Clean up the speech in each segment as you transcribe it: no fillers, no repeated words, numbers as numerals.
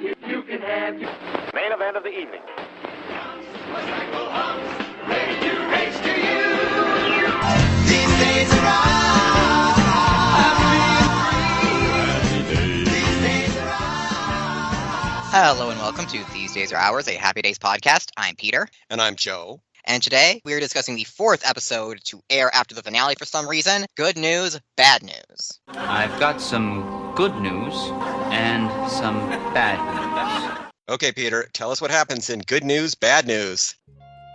You can have your Main event of the evening. ready to race to you. These days are Hello and welcome to These Days Are Ours, a Happy Days podcast. I'm Peter. And I'm Joe. And today we are discussing the fourth episode to air after the finale for some reason. Good news, bad news. I've got some good news and some bad news. Okay, Peter, tell us what happens in good news, bad news.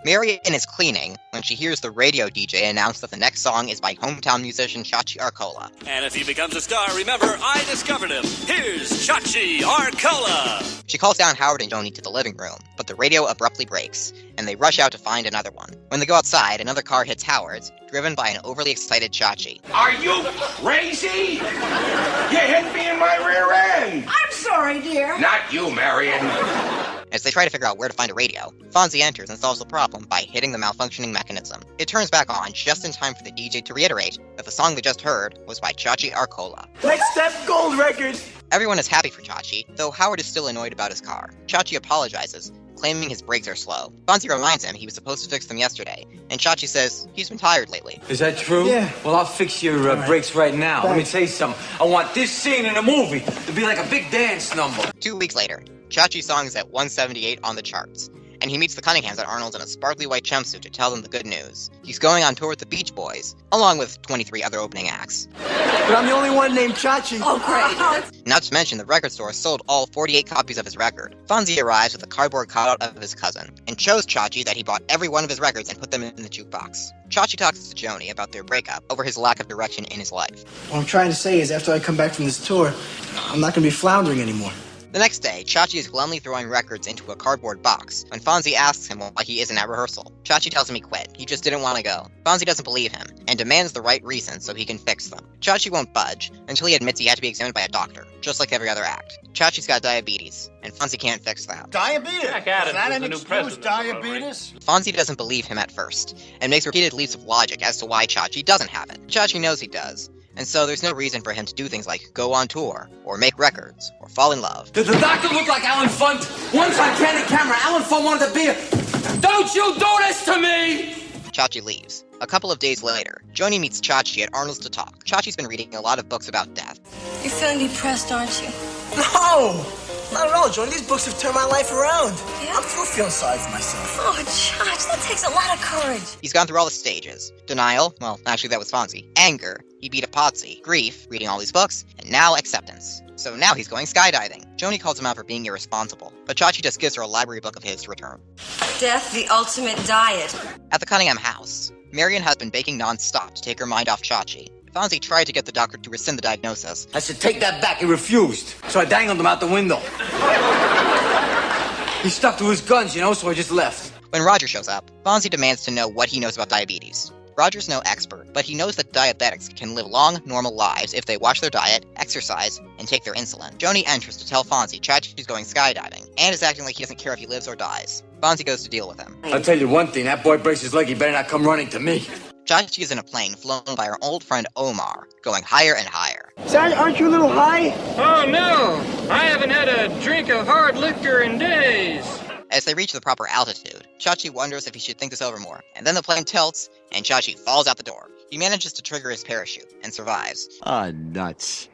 Marion is cleaning when she hears the radio DJ announce that the next song is by hometown musician Chachi Arcola. And if he becomes a star, remember, I discovered him. Here's Chachi Arcola. She calls down Howard and Joni to the living room, but the radio abruptly breaks, and they rush out to find another one. When they go outside, another car hits Howard's, driven by an overly excited Chachi. Are you crazy? You hit me in my rear end. I'm sorry, dear. Not you, Marion. As they try to figure out where to find a radio, Fonzie enters and solves the problem by hitting the malfunctioning mechanism. It turns back on just in time for the DJ to reiterate that the song they just heard was by Chachi Arcola. Next step, gold record. Everyone is happy for Chachi, though Howard is still annoyed about his car. Chachi apologizes, claiming his brakes are slow. Fonzie reminds him he was supposed to fix them yesterday, and Chachi says he's been tired lately. Is that true? Yeah. Well, I'll fix your brakes right now. Let me tell you something. I want this scene in a movie to be like a big dance number. 2 weeks later, Chachi's song is at 178 on the charts, and he meets the Cunninghams at Arnold's in a sparkly white jumpsuit to tell them the good news. He's going on tour with the Beach Boys, along with 23 other opening acts. But I'm the only one named Chachi. Oh, great. Not to mention, the record store sold all 48 copies of his record. Fonzie arrives with a cardboard cutout of his cousin, and shows Chachi that he bought every one of his records and put them in the jukebox. Chachi talks to Joni about their breakup over his lack of direction in his life. What I'm trying to say is after I come back from this tour, I'm not going to be floundering anymore. The next day, Chachi is glumly throwing records into a cardboard box when Fonzie asks him why he isn't at rehearsal. Chachi tells him he quit. He just didn't want to go. Fonzie doesn't believe him and demands the right reasons so he can fix them. Chachi won't budge until he admits he had to be examined by a doctor, just like every other act. Chachi's got diabetes, and Fonzie can't fix that. Diabetes? Jack Adams Is that is an the new excuse, president, diabetes? Fonzie doesn't believe him at first, and makes repeated leaps of logic as to why Chachi doesn't have it. Chachi knows he does, and so there's no reason for him to do things like go on tour, or make records, or fall in love. Does the doctor look like Alan Funt? Once on candid camera, Alan Funt wanted to be a... Don't you do this to me! Chachi leaves. A couple of days later, Joni meets Chachi at Arnold's to talk. Chachi's been reading a lot of books about death. You're feeling depressed, aren't you? No! Not at all, Johnny. These books have turned my life around. Yeah? I'm through feeling sorry for myself. Oh, Josh, that takes a lot of courage. He's gone through all the stages. Denial, well, actually that was Fonzie. Anger, he beat a Potsy. Grief, reading all these books. And now acceptance. So now he's going skydiving. Joni calls him out for being irresponsible, but Chachi just gives her a library book of his to return. Death, the ultimate diet. At the Cunningham house, Marion has been baking non-stop to take her mind off Chachi. Fonzie tried to get the doctor to rescind the diagnosis. I said, take that back. He refused. So I dangled him out the window. He stuck to his guns, so I just left. When Roger shows up, Fonzie demands to know what he knows about diabetes. Roger's no expert, but he knows that diabetics can live long, normal lives if they watch their diet, exercise, and take their insulin. Joni enters to tell Fonzie Chachi's going skydiving, and is acting like he doesn't care if he lives or dies. Fonzie goes to deal with him. I'll tell you one thing. That boy breaks his leg. He better not come running to me. Chachi is in a plane flown by her old friend Omar, going higher and higher. Sorry, aren't you a little high? Oh, no. I haven't had a drink of hard liquor in days. As they reach the proper altitude, Chachi wonders if he should think this over more, and then the plane tilts, and Chachi falls out the door. He manages to trigger his parachute, and survives. Nuts.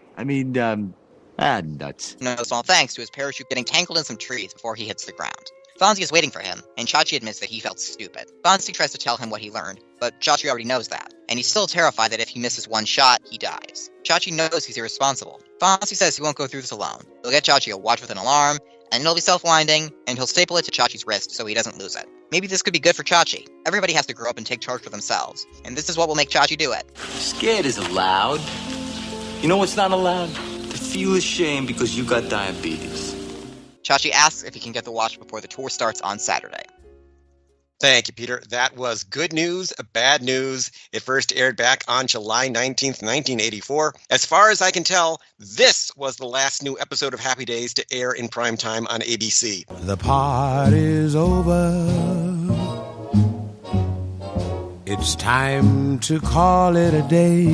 Nuts. No small thanks to his parachute getting tangled in some trees before he hits the ground. Fonzie is waiting for him, and Chachi admits that he felt stupid. Fonzie tries to tell him what he learned, but Chachi already knows that, and he's still terrified that if he misses one shot, he dies. Chachi knows he's irresponsible. Fonzie says he won't go through this alone. He'll get Chachi a watch with an alarm, and it'll be self-winding, and he'll staple it to Chachi's wrist so he doesn't lose it. Maybe this could be good for Chachi. Everybody has to grow up and take charge for themselves, and this is what will make Chachi do it. Scared is allowed. You know what's not allowed? To feel ashamed because you got diabetes. Chachi asks if he can get the watch before the tour starts on Saturday. Thank you, Peter. That was good news, bad news. It first aired back on July 19th, 1984. As far as I can tell, this was the last new episode of Happy Days to air in prime time on ABC. The party's over. It's time to call it a day.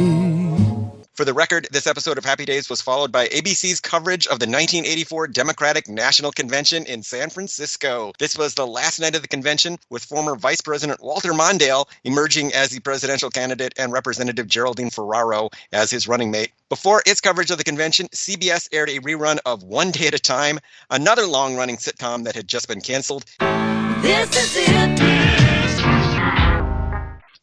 For the record, this episode of Happy Days was followed by ABC's coverage of the 1984 Democratic National Convention in San Francisco. This was the last night of the convention, with former Vice President Walter Mondale emerging as the presidential candidate and Representative Geraldine Ferraro as his running mate. Before its coverage of the convention, CBS aired a rerun of One Day at a Time, another long-running sitcom that had just been canceled. This is it.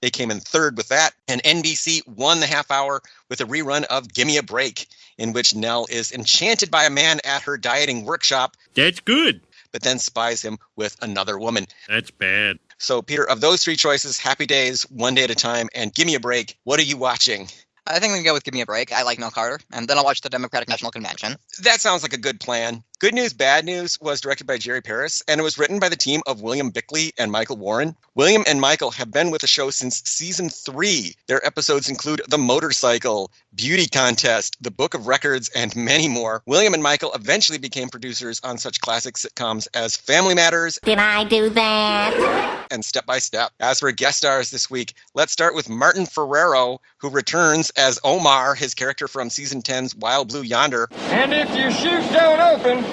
They came in third with that, and NBC won the half hour with a rerun of Gimme a Break, in which Nell is enchanted by a man at her dieting workshop. That's good. But then spies him with another woman. That's bad. So, Peter, of those three choices, Happy Days, One Day at a Time, and Gimme a Break, what are you watching? I think we can go with Give Me a Break. I like Nell Carter. And then I'll watch the Democratic National Convention. That sounds like a good plan. Good News, Bad News was directed by Jerry Paris, and it was written by the team of William Bickley and Michael Warren. William and Michael have been with the show since season 3. Their episodes include The Motorcycle, Beauty Contest, The Book of Records, and many more. William and Michael eventually became producers on such classic sitcoms as Family Matters. Did I do that? And Step by Step. As for guest stars this week, let's start with Martin Ferrero, who returns as Omar, his character from season 10's Wild Blue Yonder. And if your shoes don't open,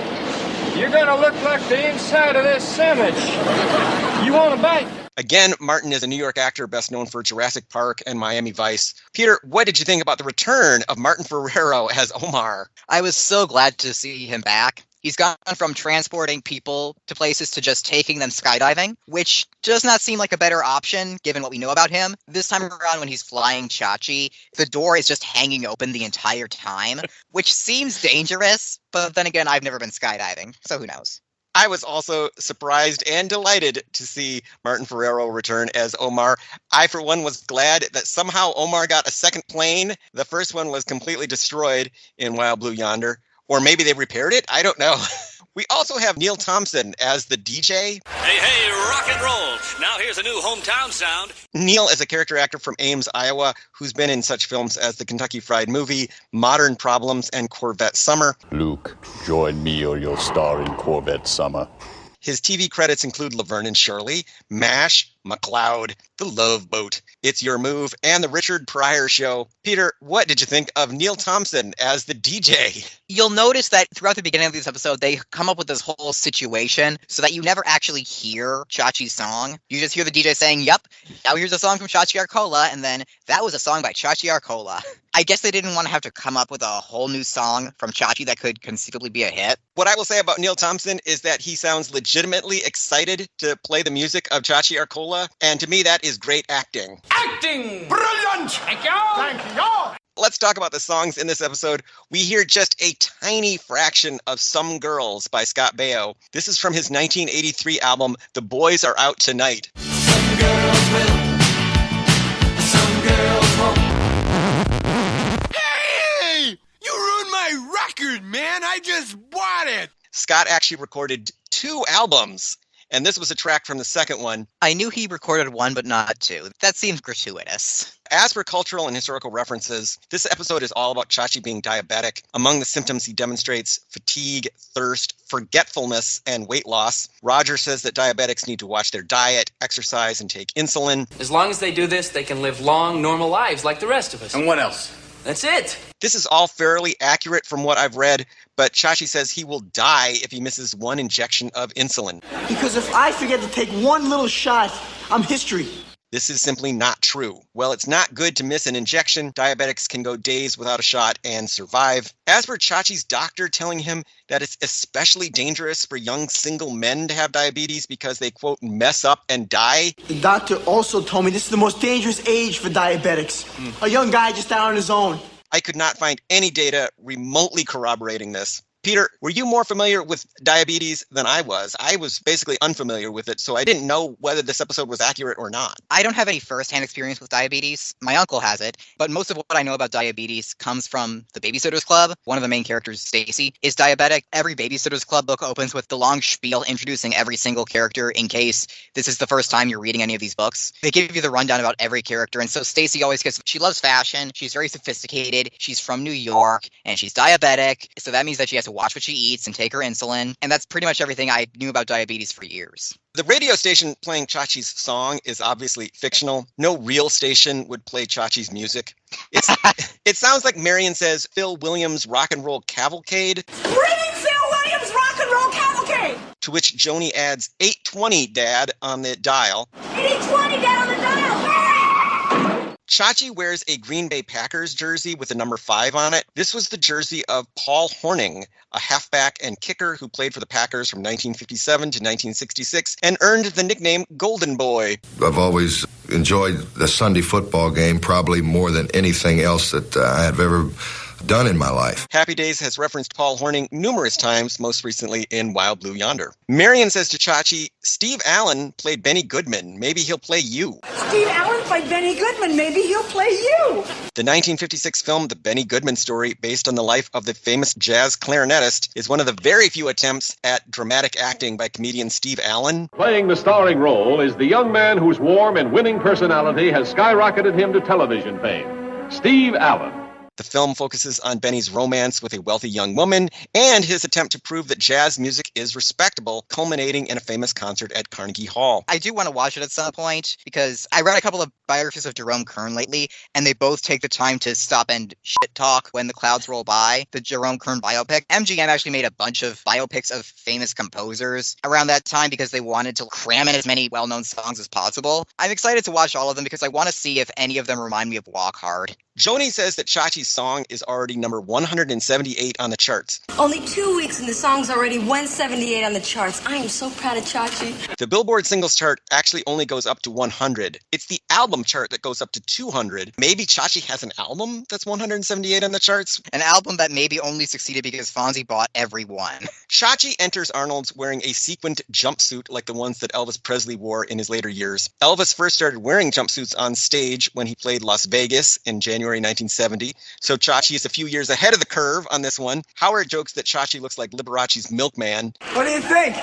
you're going to look like the inside of this sandwich. You want a bite? Again, Martin is a New York actor best known for Jurassic Park and Miami Vice. Peter, what did you think about the return of Martin Ferrero as Omar? I was so glad to see him back. He's gone from transporting people to places to just taking them skydiving, which does not seem like a better option given what we know about him. This time around when he's flying Chachi, the door is just hanging open the entire time, which seems dangerous, but then again, I've never been skydiving, so who knows? I was also surprised and delighted to see Martin Ferrero return as Omar. I, for one, was glad that somehow Omar got a second plane. The first one was completely destroyed in Wild Blue Yonder. Or maybe they repaired it? I don't know. We also have Neil Thompson as the DJ. Hey, rock and roll. Now here's a new hometown sound. Neil is a character actor from Ames, Iowa, who's been in such films as the Kentucky Fried Movie, Modern Problems, and Corvette Summer. Luke, join me or you'll star in Corvette Summer. His TV credits include Laverne and Shirley, MASH, McCloud, The Love Boat, It's Your Move, and The Richard Pryor Show. Peter, what did you think of Neil Thompson as the DJ? You'll notice that throughout the beginning of this episode, they come up with this whole situation so that you never actually hear Chachi's song. You just hear the DJ saying, yep, now here's a song from Chachi Arcola, and then that was a song by Chachi Arcola. I guess they didn't want to have to come up with a whole new song from Chachi that could conceivably be a hit. What I will say about Neil Thompson is that he sounds legitimately excited to play the music of Chachi Arcola, and to me that is great acting. Acting! Brilliant! Thank you! Thank you! Let's talk about the songs in this episode. We hear just a tiny fraction of Some Girls by Scott Baio. This is from his 1983 album, The Boys Are Out Tonight. Some girls will, some girls won't. Hey! You ruined my record, man! I just bought it! Scott actually recorded 2 albums, and this was a track from the second one. I knew he recorded 1, but not 2. That seems gratuitous. As for cultural and historical references, this episode is all about Chachi being diabetic. Among the symptoms he demonstrates fatigue, thirst, forgetfulness, and weight loss. Roger says that diabetics need to watch their diet, exercise, and take insulin. As long as they do this, they can live long, normal lives like the rest of us. And what else? That's it. This is all fairly accurate from what I've read, but Chachi says he will die if he misses 1 injection of insulin. Because if I forget to take one little shot, I'm history. This is simply not true. Well, it's not good to miss an injection. Diabetics can go days without a shot and survive. As for Chachi's doctor telling him that it's especially dangerous for young single men to have diabetes because they, quote, mess up and die. The doctor also told me this is the most dangerous age for diabetics. A young guy just out on his own. I could not find any data remotely corroborating this. Peter, were you more familiar with diabetes than I was? I was basically unfamiliar with it, so I didn't know whether this episode was accurate or not. I don't have any first-hand experience with diabetes. My uncle has it, but most of what I know about diabetes comes from the Babysitter's Club. One of the main characters, Stacy, is diabetic. Every Babysitter's Club book opens with the long spiel introducing every single character in case this is the first time you're reading any of these books. They give you the rundown about every character, and so Stacy always gets, she loves fashion, she's very sophisticated, she's from New York, and she's diabetic, so that means that she has to watch what she eats and take her insulin. And that's pretty much everything I knew about diabetes for years. The radio station playing Chachi's song is obviously fictional. No real station would play Chachi's music. It sounds like Marion says Phil Williams' Rock and Roll Cavalcade. Bring in Phil Williams' Rock and Roll Cavalcade! To which Joni adds 820 Dad on the dial. 820 Dad on the dial! Chachi wears a Green Bay Packers jersey with the number 5 on it. This was the jersey of Paul Hornung, a halfback and kicker who played for the Packers from 1957 to 1966 and earned the nickname Golden Boy. I've always enjoyed the Sunday football game probably more than anything else that I have ever done in my life. Happy Days has referenced Paul Hornung numerous times, most recently in Wild Blue Yonder. Marion says to Chachi, Steve Allen played Benny Goodman. Maybe he'll play you. Steve Allen played Benny Goodman. Maybe he'll play you. The 1956 film The Benny Goodman Story, based on the life of the famous jazz clarinetist, is one of the very few attempts at dramatic acting by comedian Steve Allen. Playing the starring role is the young man whose warm and winning personality has skyrocketed him to television fame, Steve Allen. The film focuses on Benny's romance with a wealthy young woman and his attempt to prove that jazz music is respectable, culminating in a famous concert at Carnegie Hall. I do want to watch it at some point because I read a couple of biographies of Jerome Kern lately, and they both take the time to stop and shit talk when the clouds roll by. The Jerome Kern biopic. MGM actually made a bunch of biopics of famous composers around that time because they wanted to cram in as many well-known songs as possible. I'm excited to watch all of them because I want to see if any of them remind me of Walk Hard. Joni says that Chachi's song is already number 178 on the charts. Only 2 weeks and the song's already 178 on the charts. I am so proud of Chachi. The Billboard singles chart actually only goes up to 100. It's the album chart that goes up to 200. Maybe Chachi has an album that's 178 on the charts? An album that maybe only succeeded because Fonzie bought every one. Chachi enters Arnold's wearing a sequined jumpsuit like the ones that Elvis Presley wore in his later years. Elvis first started wearing jumpsuits on stage when he played Las Vegas in January 1970, so Chachi is a few years ahead of the curve on this one. Howard jokes that Chachi looks like Liberace's milkman. What do you think?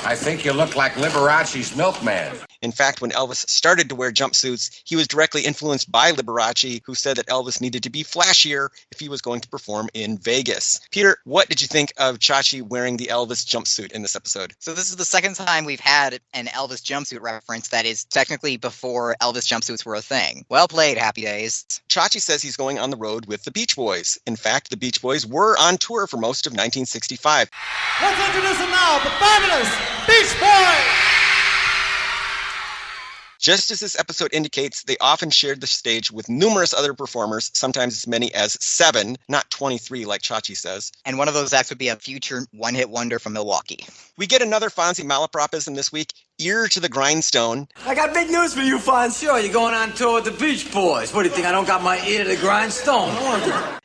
I think you look like Liberace's milkman. In fact, when Elvis started to wear jumpsuits, he was directly influenced by Liberace, who said that Elvis needed to be flashier if he was going to perform in Vegas. Peter, what did you think of Chachi wearing the Elvis jumpsuit in this episode? So this is the second time we've had an Elvis jumpsuit reference that is technically before Elvis jumpsuits were a thing. Well played, Happy Days. Chachi says he's going on the road with the Beach Boys. In fact, the Beach Boys were on tour for most of 1965. Let's introduce them now, the fabulous Beach Boys! Just as this episode indicates, they often shared the stage with numerous other performers, sometimes as many as 7, not 23 like Chachi says. And one of those acts would be a future one-hit wonder from Milwaukee. We get another Fonzie malapropism this week, Ear to the Grindstone. I got big news for you, Fonz. Sure, you're going on tour with the Beach Boys. What do you think, I don't got my ear to the grindstone?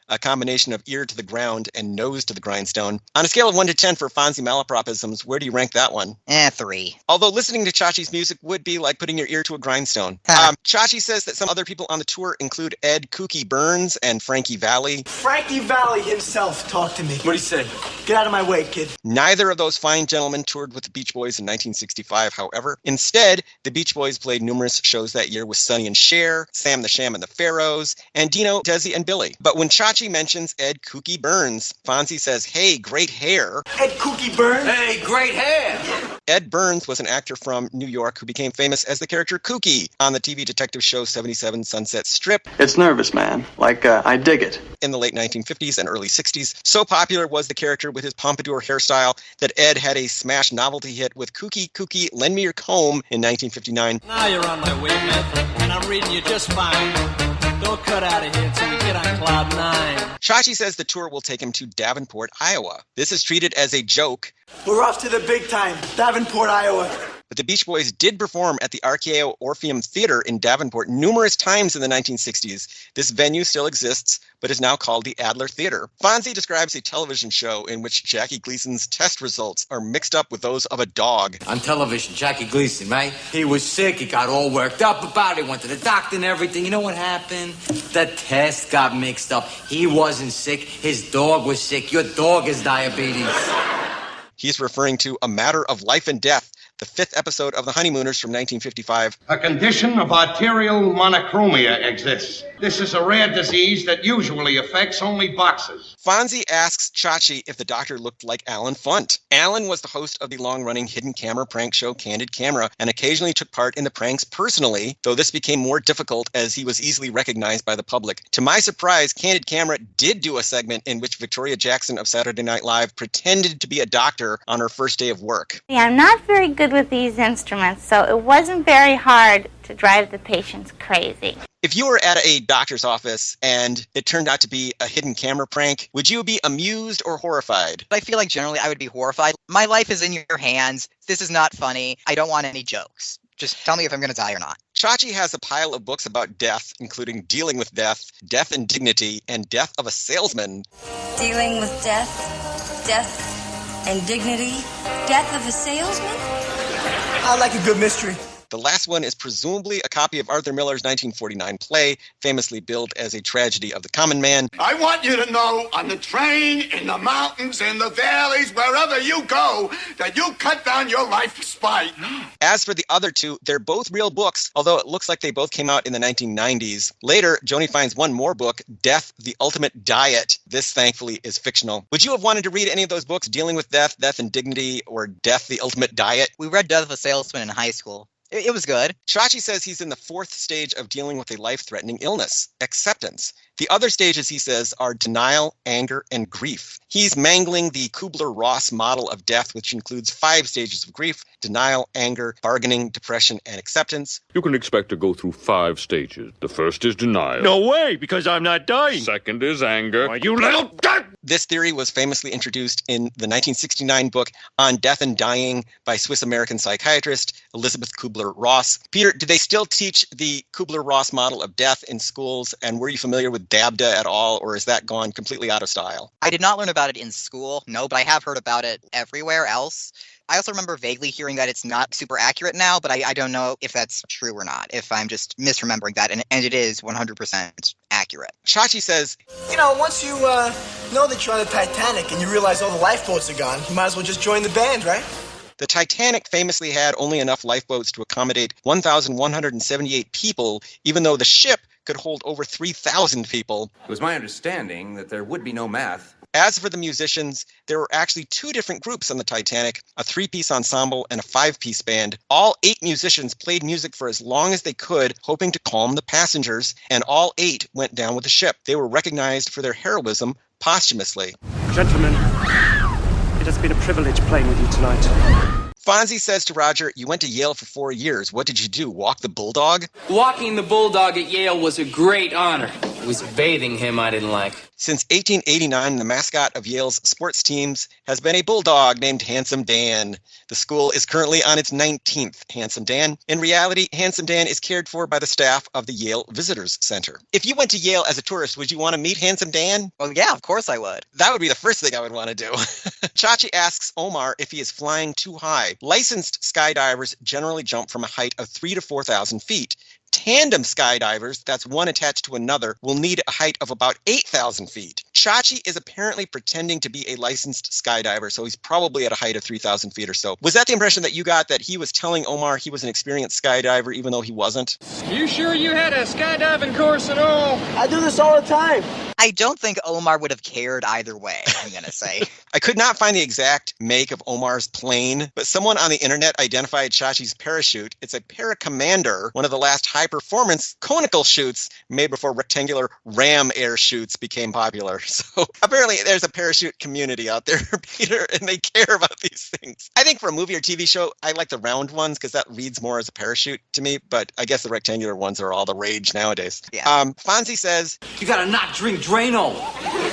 A combination of ear to the ground and nose to the grindstone. On a scale of 1 to 10 for Fonzie malapropisms, where do you rank that one? 3. Although listening to Chachi's music would be like putting your ear to a grindstone. Chachi says that some other people on the tour include Ed Kooky Burns and Frankie Valli. Frankie Valli himself talked to me. What'd he say? Get out of my way, kid. Neither of those fine gentlemen toured with the Beach Boys in 1965, however. Instead, the Beach Boys played numerous shows that year with Sonny and Cher, Sam the Sham and the Pharaohs, and Dino, Desi, and Billy. But when Chachi mentions Ed Kooky Burns, Fonzie says, hey, great hair. Ed Kooky Burns? Hey, great hair! Ed Burns was an actor from New York who became famous as the character Kooky on the TV detective show 77 Sunset Strip. It's nervous, man. I dig it. In the late 1950s and early 60s, so popular was the character with his pompadour hairstyle that Ed had a smash novelty hit with Kooky Kooky Lend Me Your Comb in 1959. Now you're on my wavelength, and I'm reading you just fine. Don't cut out of here until we get on cloud 9. Chachi says the tour will take him to Davenport, Iowa. This is treated as a joke. We're off to the big time, Davenport, Iowa. But the Beach Boys did perform at the RKO Orpheum Theater in Davenport numerous times in the 1960s. This venue still exists, but is now called the Adler Theater. Fonzie describes a television show in which Jackie Gleason's test results are mixed up with those of a dog. On television, Jackie Gleason, right? He was sick, he got all worked up about it, went to the doctor and everything. You know what happened? The test got mixed up. He wasn't sick, his dog was sick. Your dog has diabetes. He's referring to A Matter of Life and Death, the 5th episode of The Honeymooners from 1955. A condition of arterial monochromia exists. This is a rare disease that usually affects only boxers. Fonzie asks Chachi if the doctor looked like Alan Funt. Alan was the host of the long-running hidden camera prank show Candid Camera and occasionally took part in the pranks personally, though this became more difficult as he was easily recognized by the public. To my surprise, Candid Camera did do a segment in which Victoria Jackson of Saturday Night Live pretended to be a doctor on her first day of work. Yeah, I'm not very good with these instruments, so it wasn't very hard to drive the patients crazy. If you were at a doctor's office and it turned out to be a hidden camera prank, would you be amused or horrified? I feel like generally I would be horrified. My life is in your hands. This is not funny. I don't want any jokes. Just tell me if I'm going to die or not. Chachi has a pile of books about death, including Dealing with Death, Death and Dignity, and Death of a Salesman. Dealing with death, death and dignity, death of a salesman? I like a good mystery. The last one is presumably a copy of Arthur Miller's 1949 play, famously billed as a tragedy of the common man. I want you to know, on the train, in the mountains, in the valleys, wherever you go, that you cut down your life spite. As for the other two, they're both real books, although it looks like they both came out in the 1990s. Later, Joni finds one more book, Death, the Ultimate Diet. This, thankfully, is fictional. Would you have wanted to read any of those books, Dealing with Death, Death and Dignity, or Death, the Ultimate Diet? We read Death of a Salesman in high school. It was good. Chachi says he's in the fourth stage of dealing with a life-threatening illness, acceptance. The other stages, he says, are denial, anger, and grief. He's mangling the Kubler-Ross model of death, which includes 5 stages of grief: denial, anger, bargaining, depression, and acceptance. You can expect to go through 5 stages. The first is denial. No way, because I'm not dying. Second is anger. Why, you little dirt! This theory was famously introduced in the 1969 book On Death and Dying by Swiss-American psychiatrist Elizabeth Kubler-Ross. Peter, do they still teach the Kubler-Ross model of death in schools, and were you familiar with DABDA at all, or is that gone completely out of style? I did not learn about it in school, no, but I have heard about it everywhere else. I also remember vaguely hearing that it's not super accurate now, but I don't know if that's true or not, if I'm just misremembering that, and it is 100% accurate. Chachi says, You know, once you know that you're on the Titanic and you realize all the lifeboats are gone, you might as well just join the band, right? The Titanic famously had only enough lifeboats to accommodate 1,178 people, even though the ship could hold over 3,000 people. It was my understanding that there would be no math. As for the musicians, there were actually 2 different groups on the Titanic, a 3-piece ensemble and a 5-piece band. All 8 musicians played music for as long as they could, hoping to calm the passengers, and all 8 went down with the ship. They were recognized for their heroism posthumously. Gentlemen, it has been a privilege playing with you tonight. Fonzie says to Roger, you went to Yale for 4 years. What did you do, walk the bulldog? Walking the bulldog at Yale was a great honor. It was bathing him I didn't like. Since 1889, the mascot of Yale's sports teams has been a bulldog named Handsome Dan. The school is currently on its 19th Handsome Dan. In reality, Handsome Dan is cared for by the staff of the Yale Visitors Center. If you went to Yale as a tourist, would you want to meet Handsome Dan? Well, yeah, of course I would. That would be the first thing I would want to do. Chachi asks Omar if he is flying too high. Licensed skydivers generally jump from a height of 3,000 to 4,000 feet. Tandem skydivers, that's one attached to another, will need a height of about 8,000 feet. Chachi is apparently pretending to be a licensed skydiver, so he's probably at a height of 3,000 feet or so. Was that the impression that you got, that he was telling Omar he was an experienced skydiver even though he wasn't? You sure you had a skydiving course and all? I do this all the time. I don't think Omar would have cared either way, I'm going to say. I could not find the exact make of Omar's plane, but someone on the internet identified Chachi's parachute. It's a Paracommander, one of the last high-performance conical chutes made before rectangular ram air chutes became popular. So apparently there's a parachute community out there, Peter, and they care about these things. I think for a movie or TV show, I like the round ones because that reads more as a parachute to me, but I guess the rectangular ones are all the rage nowadays. Yeah. Fonzie says, You gotta not drink Drano.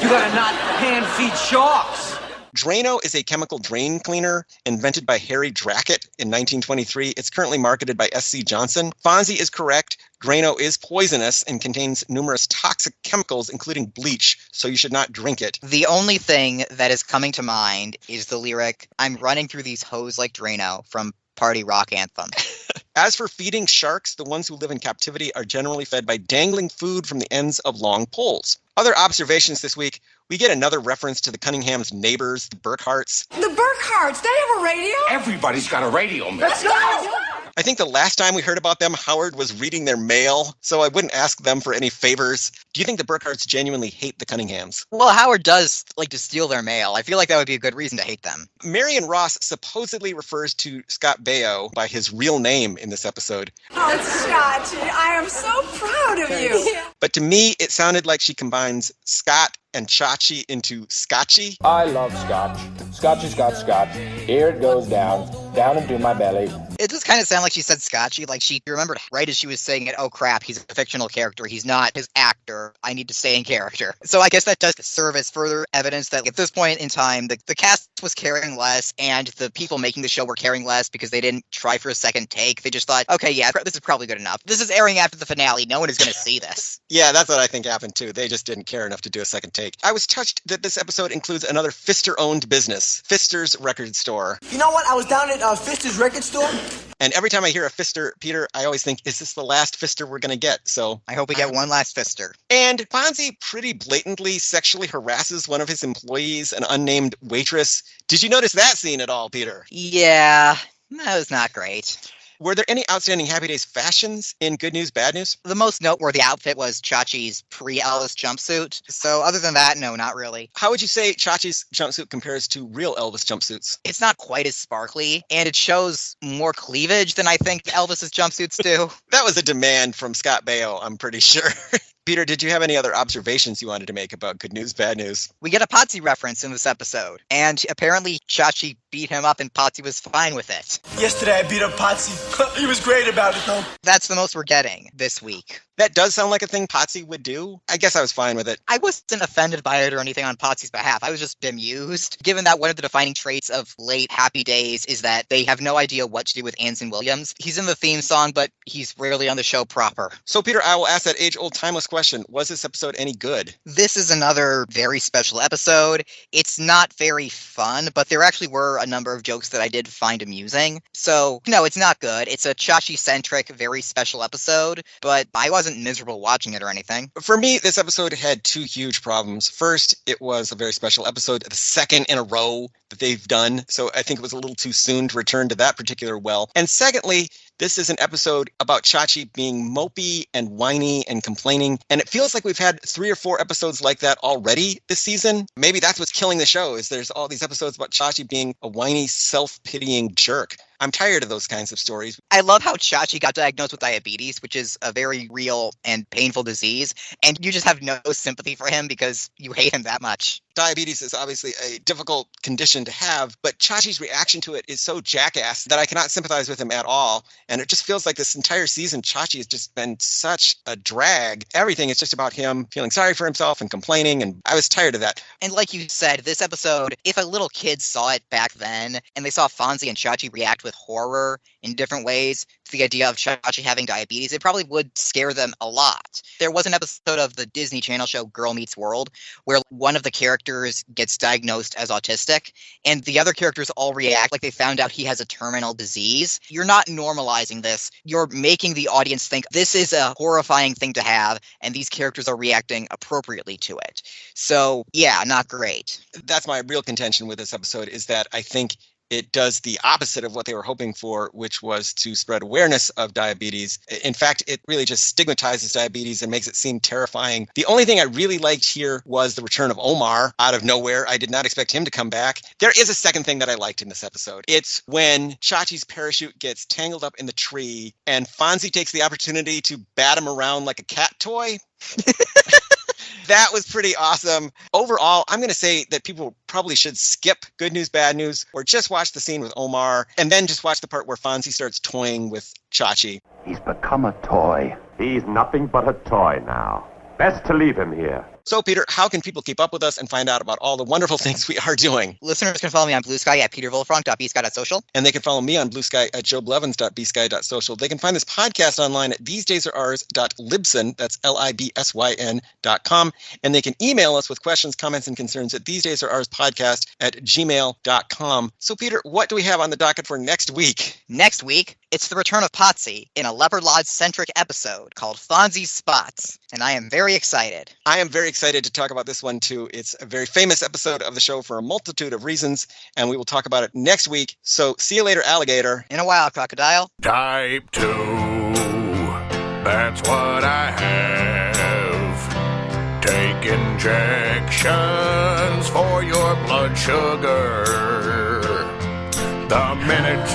You gotta not hand-feed sharks. Drano is a chemical drain cleaner invented by Harry Drackett in 1923. It's currently marketed by S.C. Johnson. Fonzie is correct. Drano is poisonous and contains numerous toxic chemicals, including bleach, so you should not drink it. The only thing that is coming to mind is the lyric, I'm running through these hoes like Drano from Party Rock Anthem. As for feeding sharks, the ones who live in captivity are generally fed by dangling food from the ends of long poles. Other observations this week, we get another reference to the Cunningham's neighbors, the Burkharts. The Burkharts, they have a radio? Everybody's got a radio, man. Let's go! I think the last time we heard about them, Howard was reading their mail, so I wouldn't ask them for any favors. Do you think the Burkharts genuinely hate the Cunninghams? Well, Howard does like to steal their mail. I feel like that would be a good reason to hate them. Marion Ross supposedly refers to Scott Baio by his real name in this episode. Oh, Chachi, I am so proud of you. But to me, it sounded like she combines Scott and Chachi into Scotchy. I love scotch. Scotchy, scotch. Here it goes down into my belly. It just kind of sounded like she said Scotchy, like she remembered right as she was saying it, oh crap, he's a fictional character, he's not his actor, I need to stay in character. So I guess that does serve as further evidence that at this point in time, the cast was caring less, and the people making the show were caring less because they didn't try for a second take. They just thought, okay, yeah, this is probably good enough. This is airing after the finale, no one is going to see this. Yeah, that's what I think happened too. They just didn't care enough to do a second take. I was touched that this episode includes another Pfister-owned business, Pfister's Record Store. You know what? I was down at Pfister's record store. And every time I hear a Pfister, Peter, I always think, is this the last Pfister we're going to get? So I hope we get one last Pfister. And Fonzie pretty blatantly sexually harasses one of his employees, an unnamed waitress. Did you notice that scene at all, Peter? Yeah, that was not great. Were there any outstanding Happy Days fashions in Good News, Bad News? The most noteworthy outfit was Chachi's pre-Elvis jumpsuit. So other than that, no, not really. How would you say Chachi's jumpsuit compares to real Elvis jumpsuits? It's not quite as sparkly, and it shows more cleavage than I think Elvis's jumpsuits do. That was a demand from Scott Baio, I'm pretty sure. Peter, did you have any other observations you wanted to make about Good News, Bad News? We get a Potsy reference in this episode, and apparently Chachi beat him up and Potsy was fine with it. Yesterday I beat up Potsy. He was great about it, though. That's the most we're getting this week. That does sound like a thing Potsy would do. I guess I was fine with it. I wasn't offended by it or anything on Potsy's behalf. I was just bemused, given that one of the defining traits of late Happy Days is that they have no idea what to do with Anson Williams. He's in the theme song, but he's rarely on the show proper. So, Peter, I will ask that age-old timeless question. Was this episode any good? This is another very special episode. It's not very fun, but there actually were a number of jokes that I did find amusing. So, no, it's not good. It's a Chachi-centric, very special episode, but I wasn't miserable watching it or anything. For me, this episode had two huge problems. First, it was a very special episode, the second in a row that they've done, so I think it was a little too soon to return to that particular well. And secondly, this is an episode about Chachi being mopey and whiny and complaining, and it feels like we've had 3 or 4 episodes like that already this season. Maybe that's what's killing the show, is there's all these episodes about Chachi being a whiny, self-pitying jerk. I'm tired of those kinds of stories. I love how Chachi got diagnosed with diabetes, which is a very real and painful disease, and you just have no sympathy for him because you hate him that much. Diabetes is obviously a difficult condition to have, but Chachi's reaction to it is so jackass that I cannot sympathize with him at all. And it just feels like this entire season, Chachi has just been such a drag. Everything is just about him feeling sorry for himself and complaining, and I was tired of that. And like you said, this episode, if a little kid saw it back then, and they saw Fonzie and Chachi react with horror in different ways to the idea of Chachi having diabetes, it probably would scare them a lot. There was an episode of the Disney Channel show Girl Meets World where one of the characters gets diagnosed as autistic, and the other characters all react like they found out he has a terminal disease. You're not normalizing this. You're making the audience think this is a horrifying thing to have, and these characters are reacting appropriately to it. So, yeah, not great. That's my real contention with this episode, is that I think it does the opposite of what they were hoping for, which was to spread awareness of diabetes. In fact, it really just stigmatizes diabetes and makes it seem terrifying. The only thing I really liked here was the return of Omar out of nowhere. I did not expect him to come back. There is a second thing that I liked in this episode. It's when Chachi's parachute gets tangled up in the tree and Fonzie takes the opportunity to bat him around like a cat toy. That was pretty awesome. Overall, I'm going to say that people probably should skip Good News, Bad News, or just watch the scene with Omar, and then just watch the part where Fonzie starts toying with Chachi. He's become a toy. He's nothing but a toy now. Best to leave him here. So, Peter, how can people keep up with us and find out about all the wonderful things we are doing? Listeners can follow me on Blue Sky at petervolfrank.bsky.social. And they can follow me on Blue Sky at joeblevins.bsky.social. They can find this podcast online at thesedaysaroours.libsyn, that's libsyn.com. And they can email us with questions, comments, and concerns at thesedaysaroourspodcast at gmail.com. So, Peter, what do we have on the docket for next week? Next week, It's the return of Potsy in a Leopard Lodge-centric episode called Fonzie's Spots, and I am very excited. I am very excited to talk about this one, too. It's a very famous episode of the show for a multitude of reasons, and we will talk about it next week. So see you later, alligator. In a while, crocodile. Type 2, that's what I have. Take injections for your blood sugar. The minute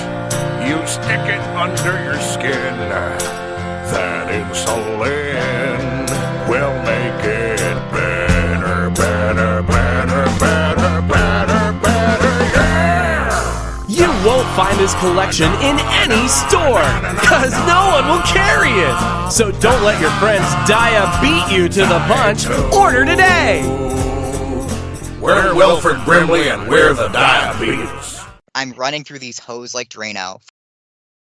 you stick it under your skin, that insulin will make it better, better, better, better, better, better, yeah! You won't find this collection in any store, because no one will carry it. So don't let your friends beat you to the punch. Order today. We're Wilford Brimley, and we're the Diabetes. I'm running through these hoes like Drano.